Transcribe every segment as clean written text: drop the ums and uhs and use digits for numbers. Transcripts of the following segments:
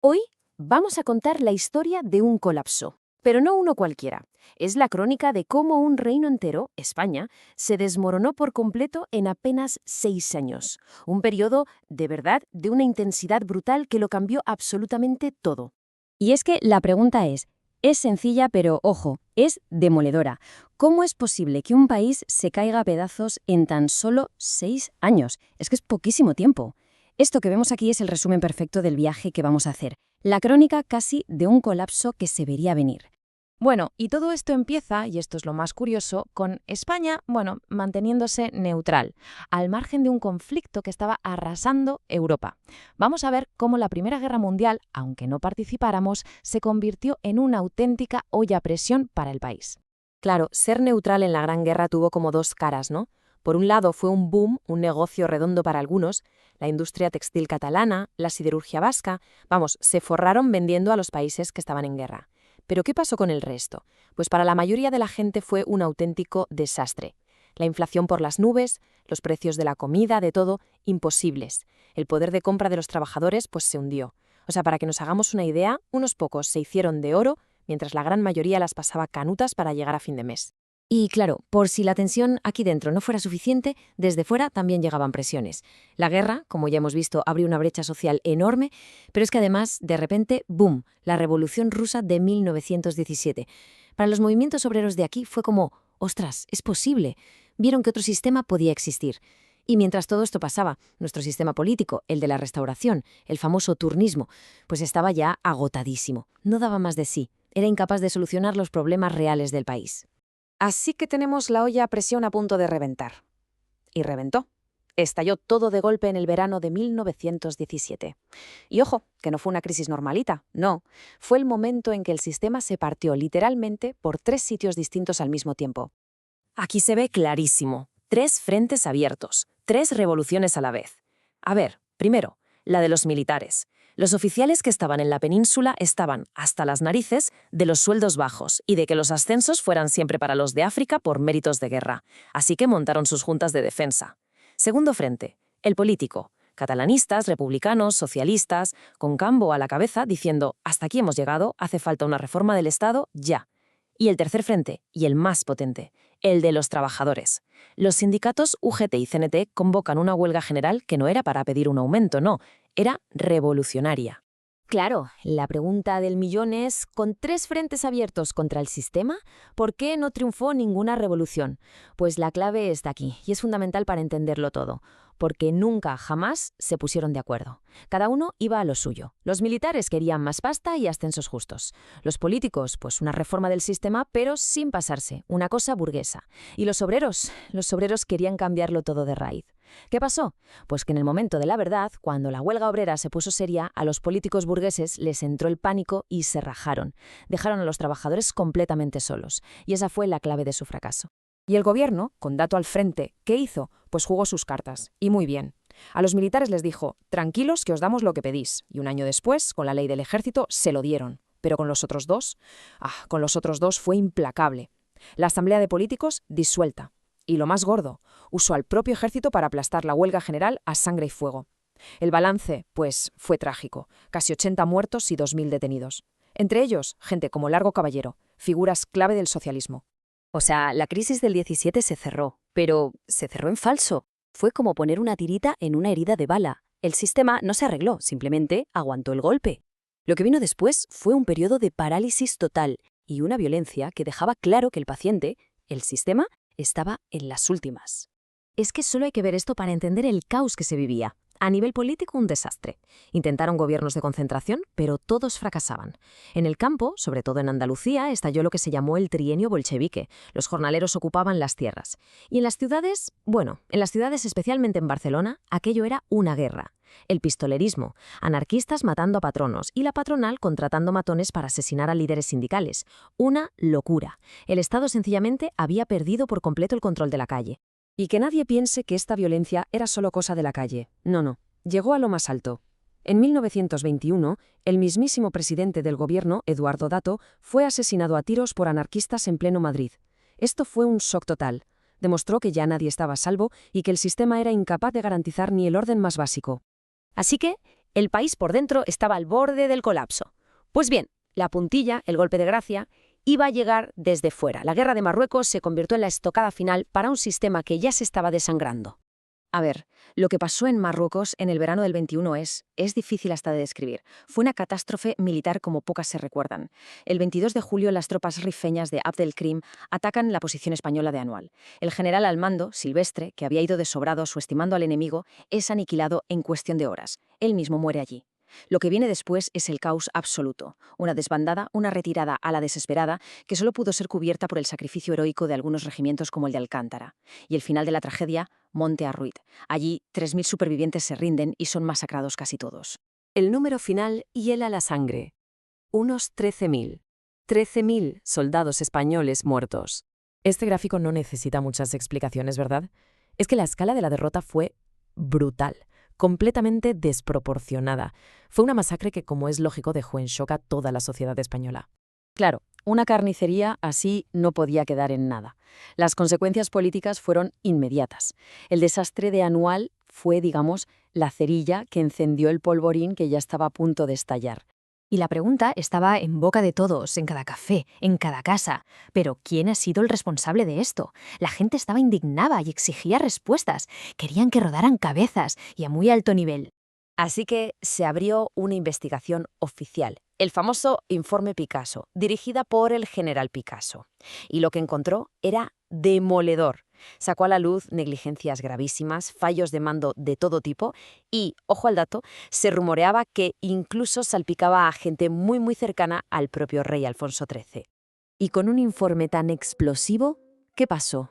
Hoy vamos a contar la historia de un colapso, pero no uno cualquiera. Es la crónica de cómo un reino entero, España, se desmoronó por completo en apenas 6 años. Un periodo, de verdad, de una intensidad brutal que lo cambió absolutamente todo. Y es que la pregunta es sencilla, pero ojo, es demoledora. ¿Cómo es posible que un país se caiga a pedazos en tan solo 6 años? Es que es poquísimo tiempo. Esto que vemos aquí es el resumen perfecto del viaje que vamos a hacer. La crónica casi de un colapso que se vería venir. Bueno, y todo esto empieza, y esto es lo más curioso, con España, manteniéndose neutral, al margen de un conflicto que estaba arrasando Europa. Vamos a ver cómo la Primera Guerra Mundial, aunque no participáramos, se convirtió en una auténtica olla a presión para el país. Claro, ser neutral en la Gran Guerra tuvo como dos caras, ¿no? Por un lado fue un boom, un negocio redondo para algunos, la industria textil catalana, la siderurgia vasca, se forraron vendiendo a los países que estaban en guerra. ¿Pero qué pasó con el resto? Pues para la mayoría de la gente fue un auténtico desastre. La inflación por las nubes, los precios de la comida, de todo, imposibles. El poder de compra de los trabajadores pues se hundió. O sea, para que nos hagamos una idea, unos pocos se hicieron de oro, mientras la gran mayoría las pasaba canutas para llegar a fin de mes. Y claro, por si la tensión aquí dentro no fuera suficiente, desde fuera también llegaban presiones. La guerra, como ya hemos visto, abrió una brecha social enorme, pero es que además, de repente, ¡boom!, la Revolución Rusa de 1917. Para los movimientos obreros de aquí fue como, ¡ostras, es posible! Vieron que otro sistema podía existir. Y mientras todo esto pasaba, nuestro sistema político, el de la Restauración, el famoso turnismo, pues estaba ya agotadísimo. No daba más de sí. Era incapaz de solucionar los problemas reales del país. Así que tenemos la olla a presión a punto de reventar. Y reventó. Estalló todo de golpe en el verano de 1917. Y ojo, que no fue una crisis normalita, no. Fue el momento en que el sistema se partió literalmente por 3 sitios distintos al mismo tiempo. Aquí se ve clarísimo. 3 frentes abiertos, 3 revoluciones a la vez. A ver, primero, la de los militares. Los oficiales que estaban en la península estaban hasta las narices de los sueldos bajos y de que los ascensos fueran siempre para los de África por méritos de guerra, así que montaron sus juntas de defensa. Segundo frente, el político. Catalanistas, republicanos, socialistas, con Cambo a la cabeza diciendo «hasta aquí hemos llegado, hace falta una reforma del Estado ya». Y el tercer frente, y el más potente, el de los trabajadores. Los sindicatos UGT y CNT convocan una huelga general que no era para pedir un aumento, no, era revolucionaria. Claro, la pregunta del millón es, con 3 frentes abiertos contra el sistema, ¿por qué no triunfó ninguna revolución? Pues la clave está aquí, y es fundamental para entenderlo todo, porque nunca, jamás se pusieron de acuerdo. Cada uno iba a lo suyo. Los militares querían más pasta y ascensos justos. Los políticos, pues una reforma del sistema, pero sin pasarse, una cosa burguesa. Y los obreros querían cambiarlo todo de raíz. ¿Qué pasó? Pues que en el momento de la verdad, cuando la huelga obrera se puso seria, a los políticos burgueses les entró el pánico y se rajaron. Dejaron a los trabajadores completamente solos. Y esa fue la clave de su fracaso. Y el gobierno, con Dato al frente, ¿qué hizo? Pues jugó sus cartas. Y muy bien. A los militares les dijo, tranquilos que os damos lo que pedís. Y un año después, con la ley del ejército, se lo dieron. Pero con los otros dos, fue implacable. La asamblea de políticos disuelta. Y lo más gordo, usó al propio ejército para aplastar la huelga general a sangre y fuego. El balance, pues, fue trágico. Casi 80 muertos y 2.000 detenidos. Entre ellos, gente como Largo Caballero, figuras clave del socialismo. O sea, la crisis del 17 se cerró, pero se cerró en falso. Fue como poner una tirita en una herida de bala. El sistema no se arregló, simplemente aguantó el golpe. Lo que vino después fue un periodo de parálisis total y una violencia que dejaba claro que el paciente, el sistema, estaba en las últimas. Es que solo hay que ver esto para entender el caos que se vivía. A nivel político, un desastre. Intentaron gobiernos de concentración, pero todos fracasaban. En el campo, sobre todo en Andalucía, estalló lo que se llamó el trienio bolchevique. Los jornaleros ocupaban las tierras. Y en las ciudades, especialmente en Barcelona, aquello era una guerra. El pistolerismo, anarquistas matando a patronos y la patronal contratando matones para asesinar a líderes sindicales. Una locura. El Estado sencillamente había perdido por completo el control de la calle. Y que nadie piense que esta violencia era solo cosa de la calle. No. Llegó a lo más alto. En 1921, el mismísimo presidente del gobierno, Eduardo Dato, fue asesinado a tiros por anarquistas en pleno Madrid. Esto fue un shock total. Demostró que ya nadie estaba a salvo y que el sistema era incapaz de garantizar ni el orden más básico. Así que, El país por dentro estaba al borde del colapso. Pues bien, la puntilla, el golpe de gracia, iba a llegar desde fuera. La guerra de Marruecos se convirtió en la estocada final para un sistema que ya se estaba desangrando. A ver, lo que pasó en Marruecos en el verano del 21 es difícil hasta de describir. Fue una catástrofe militar como pocas se recuerdan. El 22 de julio las tropas rifeñas de Abdelkrim atacan la posición española de Anual. El general al mando, Silvestre, que había ido de sobrado subestimando al enemigo, es aniquilado en cuestión de horas. Él mismo muere allí. Lo que viene después es el caos absoluto, una desbandada, una retirada a la desesperada que solo pudo ser cubierta por el sacrificio heroico de algunos regimientos como el de Alcántara. Y el final de la tragedia, Monte Arruit. Allí, 3.000 supervivientes se rinden y son masacrados casi todos. El número final hiela la sangre. Unos 13.000. 13.000 soldados españoles muertos. Este gráfico no necesita muchas explicaciones, ¿verdad? Es que la escala de la derrota fue brutal, completamente desproporcionada. Fue una masacre que, como es lógico, dejó en shock a toda la sociedad española. Claro, una carnicería así no podía quedar en nada. Las consecuencias políticas fueron inmediatas. El desastre de Anual fue, digamos, la cerilla que encendió el polvorín que ya estaba a punto de estallar. Y la pregunta estaba en boca de todos, en cada café, en cada casa. Pero ¿quién ha sido el responsable de esto? La gente estaba indignada y exigía respuestas. Querían que rodaran cabezas y a muy alto nivel. Así que se abrió una investigación oficial, el famoso Informe Picasso, dirigida por el general Picasso. Y lo que encontró era demoledor. Sacó a la luz negligencias gravísimas, fallos de mando de todo tipo y, ojo al dato, se rumoreaba que incluso salpicaba a gente muy cercana al propio rey Alfonso XIII. Y con un informe tan explosivo, ¿qué pasó?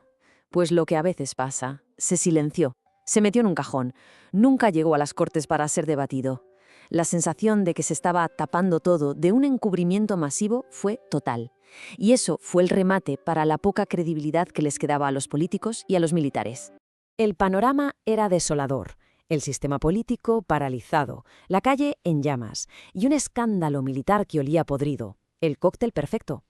Pues lo que a veces pasa, se silenció, se metió en un cajón, nunca llegó a las Cortes para ser debatido. La sensación de que se estaba tapando todo, de un encubrimiento masivo, fue total. Y eso fue el remate para la poca credibilidad que les quedaba a los políticos y a los militares. El panorama era desolador, el sistema político paralizado, la calle en llamas y un escándalo militar que olía podrido, el cóctel perfecto.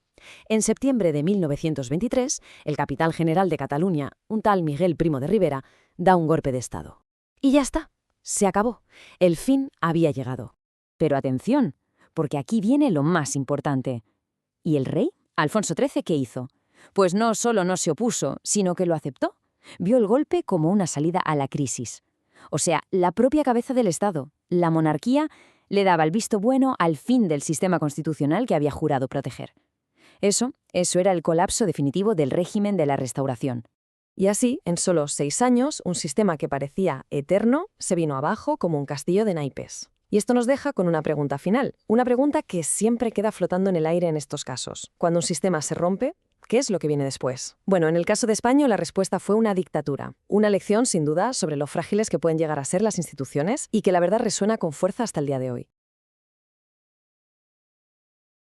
En septiembre de 1923, el capitán general de Cataluña, un tal Miguel Primo de Rivera, da un golpe de Estado. Y ya está, se acabó. El fin había llegado. Pero atención, porque aquí viene lo más importante. ¿Y el rey? Alfonso XIII, ¿qué hizo? Pues no solo no se opuso, sino que lo aceptó. Vio el golpe como una salida a la crisis. O sea, la propia cabeza del Estado, la monarquía, le daba el visto bueno al fin del sistema constitucional que había jurado proteger. Eso era el colapso definitivo del régimen de la Restauración. Y así, en solo 6 años, un sistema que parecía eterno se vino abajo como un castillo de naipes. Y esto nos deja con una pregunta final, una pregunta que siempre queda flotando en el aire en estos casos. Cuando un sistema se rompe, ¿qué es lo que viene después? Bueno, en el caso de España la respuesta fue una dictadura. Una lección, sin duda, sobre lo frágiles que pueden llegar a ser las instituciones y que la verdad resuena con fuerza hasta el día de hoy.